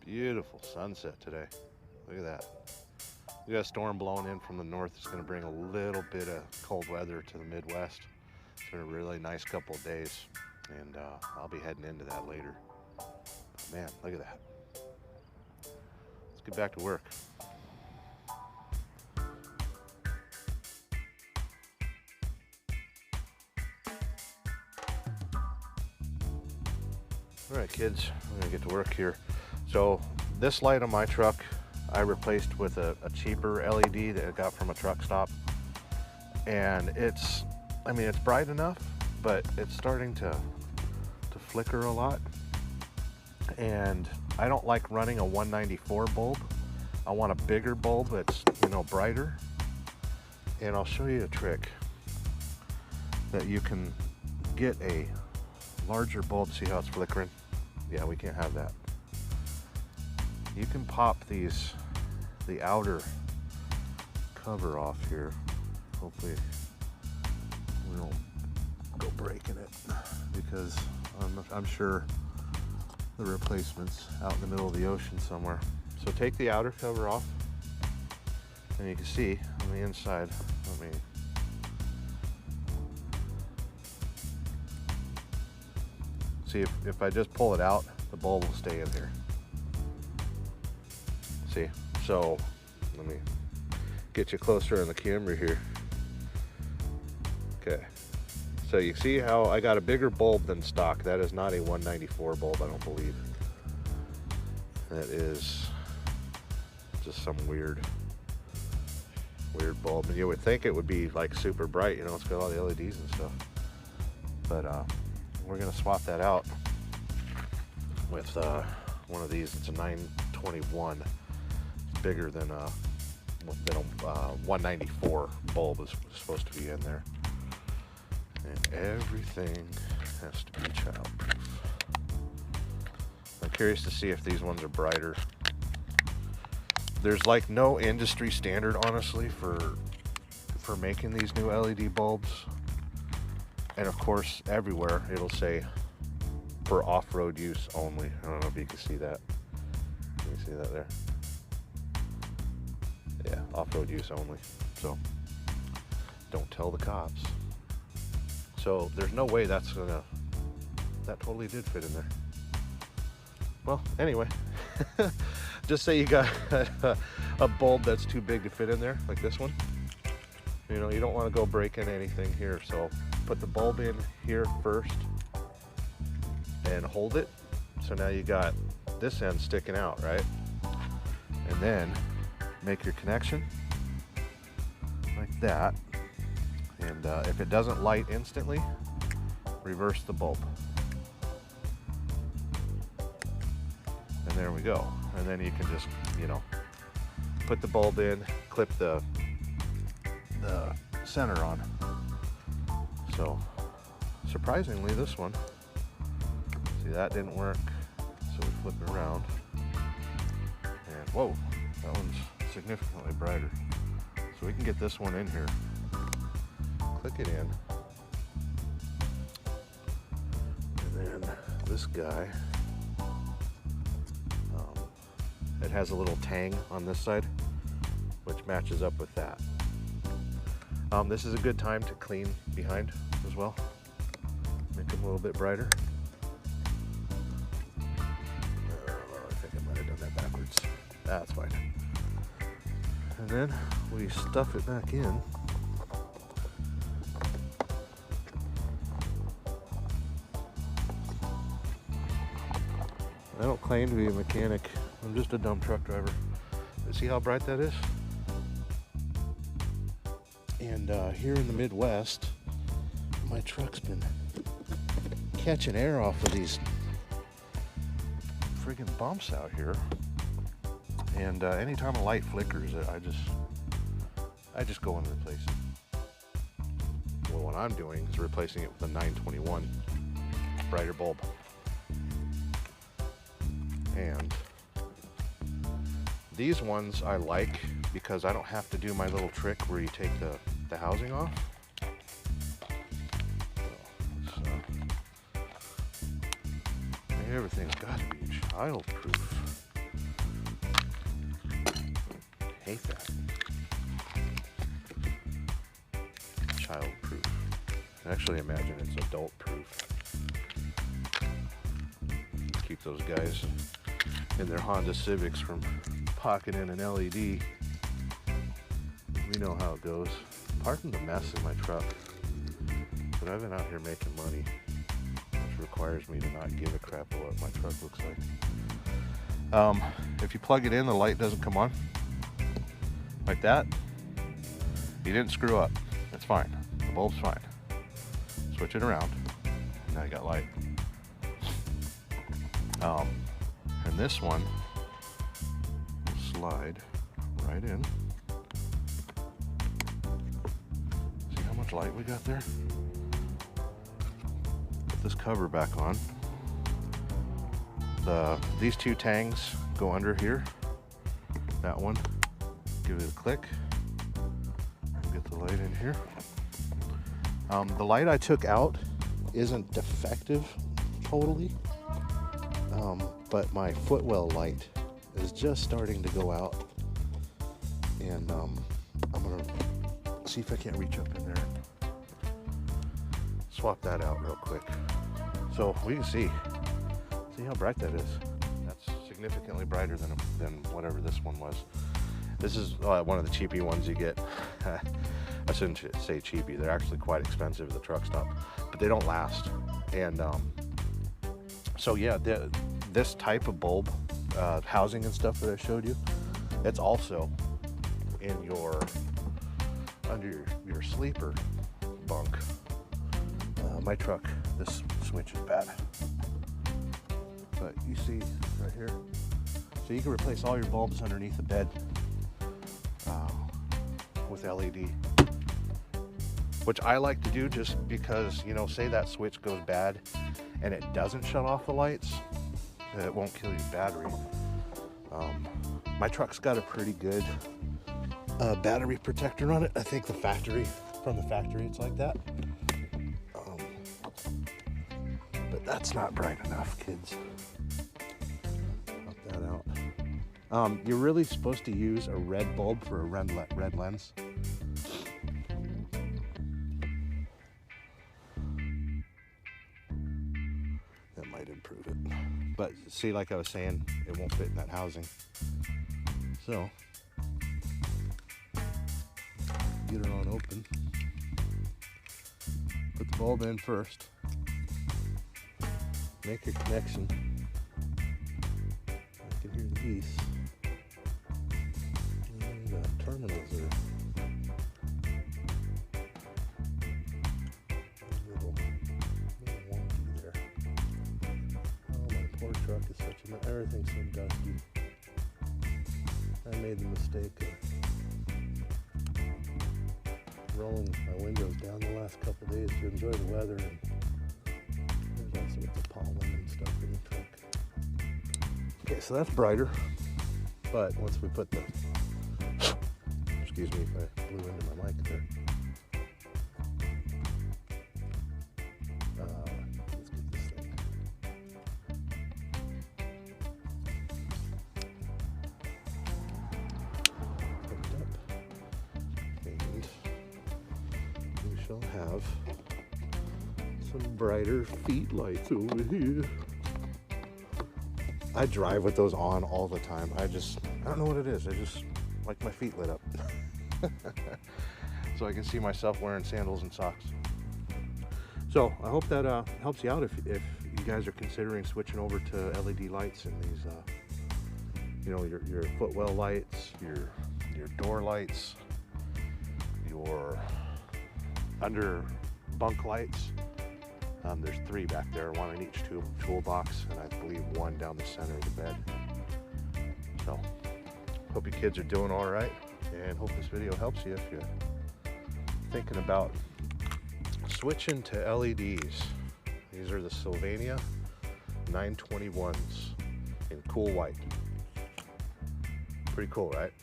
Beautiful sunset today. Look at that. We got a storm blowing in from the north. It's going to bring a little bit of cold weather to the Midwest. It's been a really nice couple of days, and I'll be heading into that later. But man, look at that. Let's get back to work. All right, kids, I'm gonna get to work here. So this light on my truck, I replaced with a cheaper LED that I got from a truck stop. And it's bright enough, but it's starting to flicker a lot. And I don't like running a 194 bulb. I want a bigger bulb that's, brighter. And I'll show you a trick that you can get a larger bulb. See how it's flickering? Yeah, we can't have that. You can pop the outer cover off here. Hopefully we don't go breaking it, because I'm sure the replacement's out in the middle of the ocean somewhere. So take the outer cover off, and you can see on the inside, see if I just pull it out, the bulb will stay in here. See? So let me get you closer on the camera here. Okay. So you see how I got a bigger bulb than stock. That is not a 194 bulb, I don't believe. That is just some weird bulb. And you would think it would be like super bright, it's got all the LEDs and stuff. But we're gonna swap that out with one of these. It's a 921. It's bigger than a 194 bulb is supposed to be in there. And everything has to be childproof. I'm curious to see if these ones are brighter. There's like no industry standard, honestly, for making these new LED bulbs. And of course, everywhere it'll say for off-road use only. I don't know if you can see that. Can you see that there? Yeah, off-road use only. So don't tell the cops. So there's no way that totally did fit in there. Well, anyway, just say you got a bulb that's too big to fit in there, like this one. You don't want to go breaking anything here, so put the bulb in here first and hold it. So now you got this end sticking out, right? And then make your connection like that. And if it doesn't light instantly, reverse the bulb. And there we go. And then you can just, put the bulb in, clip the center on. So surprisingly, this one, see, that didn't work. So we flip it around, and whoa, that one's significantly brighter. So we can get this one in here, click it in, and then this guy, it has a little tang on this side, which matches up with that. This is a good time to clean behind as well. Make them a little bit brighter. I think I might have done that backwards. That's fine. And then we stuff it back in. I don't claim to be a mechanic. I'm just a dumb truck driver. But see how bright that is? And here in the Midwest, my truck's been catching air off of these friggin' bumps out here. And anytime a light flickers, I just go and replace it. Well, what I'm doing is replacing it with a 921 brighter bulb. And these ones I like because I don't have to do my little trick where you take the housing off. So, everything's got to be childproof. hate that. Child proof. I actually imagine it's adult proof. Keep those guys in their Honda Civics from pocketing an LED. We know how it goes. Pardon the mess in my truck, but I've been out here making money, which requires me to not give a crap about what my truck looks like. If you plug it in, the light doesn't come on like that. You didn't screw up. It's fine. The bulb's fine. Switch it around. Now you got light. And this one will slide right in. See how much light we got there? Put this cover back on. These two tangs go under here. That one, give it a click. Get the light in here. The light I took out isn't defective totally, but my footwell light is just starting to go out, and I'm gonna see if I can't reach up in there and swap that out real quick. So we can see how bright that is. That's significantly brighter than whatever this one was. This is one of the cheapy ones you get. I shouldn't say cheapy, they're actually quite expensive at the truck stop, but they don't last. And so yeah, this type of bulb, housing and stuff that I showed you, it's also in under your sleeper bunk. My truck, this switch is bad, but you see right here, so you can replace all your bulbs underneath the bed with LED, which I like to do just because, you know, say that switch goes bad and it doesn't shut off the lights, it won't kill your battery. My truck's got a pretty good battery protector on it. I think from the factory it's like that. But that's not bright enough, kids. Cut that out. You're really supposed to use a red bulb for a red lens. That might improve it. But see, like I was saying, it won't fit in that housing. So, get it on open. Put the bulb in first. Make a connection. I can hear the geese. And the terminals are a little wonky there. Oh, my poor truck is everything's so dusty. I made the mistake of rolling my windows down the last couple of days to enjoy the weather, and there's all sorts of pollen and stuff in the truck. Okay, so that's brighter, but once we put the, excuse me if I blew into my mic there. Let's get this thing. Hooked up. And we shall have some brighter feet lights over here. I drive with those on all the time. I don't know what it is. I just like my feet lit up. So I can see myself wearing sandals and socks. So I hope that helps you out if you guys are considering switching over to LED lights and these, you know, your footwell lights, your door lights, your under bunk lights. There's 3 back there, 1 in each toolbox, and I believe 1 down the center of the bed. So, hope you kids are doing all right, and hope this video helps you if you're thinking about switching to LEDs. These are the SYLVANIA 921s in cool white. Pretty cool, right?